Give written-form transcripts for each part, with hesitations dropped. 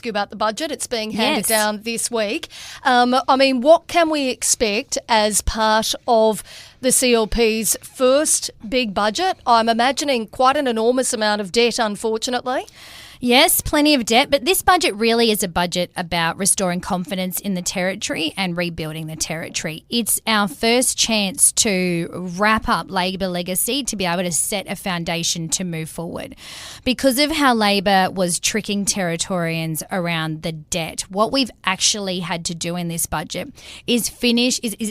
you about the budget. It's being handed Yes. down this week. What can we expect as part of the CLP's first big budget? I'm imagining quite an enormous amount of debt, unfortunately. Yes, plenty of debt, but this budget really is a budget about restoring confidence in the territory and rebuilding the territory. It's our first chance to wrap up Labor legacy to be able to set a foundation to move forward. Because of how Labor was tricking Territorians around the debt, what we've actually had to do in this budget is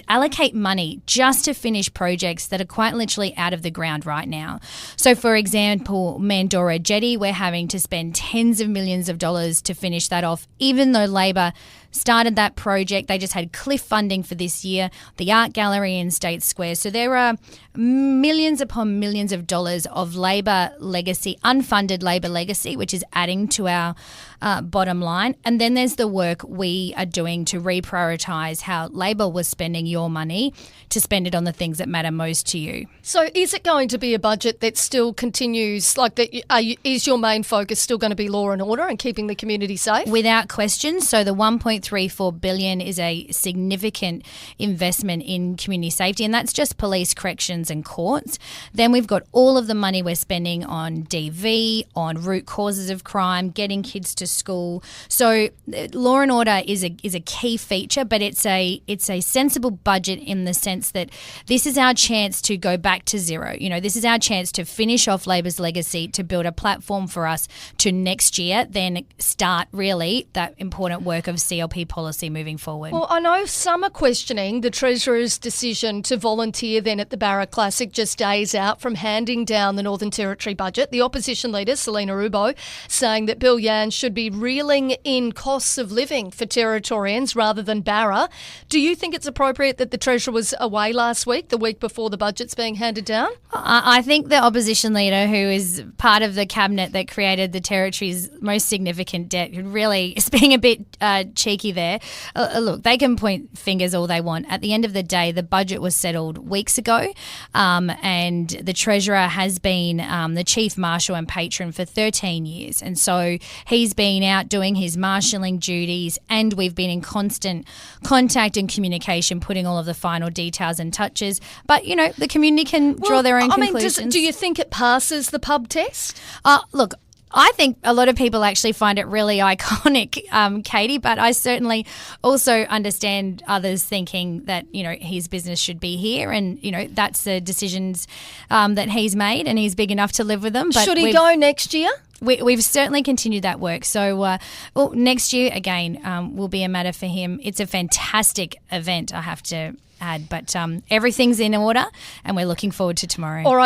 allocate money just to finish projects that are quite literally out of the ground right now. So, for example, Mandorah Jetty, we're having to spend tens of millions of dollars to finish that off, even though Labor started that project. They just had cliff funding for this year, the art gallery in State Square. So there are millions upon millions of dollars of Labor legacy, unfunded Labor legacy, which is adding to our bottom line. And then there's the work we are doing to reprioritise how Labor was spending your money to spend it on the things that matter most to you. So is it going to be a budget that still continues, is your main focus still going to be law and order and keeping the community safe? Without question. So the $1.34 billion is a significant investment in community safety, and that's just police, corrections and courts. Then we've got all of the money we're spending on DV, on root causes of crime, getting kids to school. So law and order is a key feature, but it's a sensible budget in the sense that this is our chance to go back to zero. This is our chance to finish off Labor's legacy, to build a platform for us to next year then start really that important work of CLP policy moving forward. Well, I know some are questioning the Treasurer's decision to volunteer then at the Barra Classic just days out from handing down the Northern Territory budget. The opposition leader, Selena Rubo, saying that Bill Yan should be reeling in costs of living for Territorians rather than Barra. Do you think it's appropriate that the Treasurer was away last week, the week before the budget's being handed down? I think the opposition leader, who is part of the cabinet that created the Territory's most significant debt, really is being a bit cheeky there. Look, they can point fingers all they want. At the end of the day, the budget was settled weeks ago, and the Treasurer has been the Chief Marshal and Patron for 13 years. And so he's been out doing his marshalling duties, and we've been in constant contact and communication, putting all of the final details and touches. But, the community can draw their own conclusions. Do you think it passes the pub test? Look, I think a lot of people actually find it really iconic, Katie, but I certainly also understand others thinking that, his business should be here, and, that's the decisions that he's made, and he's big enough to live with them. But should he go next year? We've certainly continued that work. So, next year, again, will be a matter for him. It's a fantastic event, I have to add, but everything's in order, and we're looking forward to tomorrow. All right.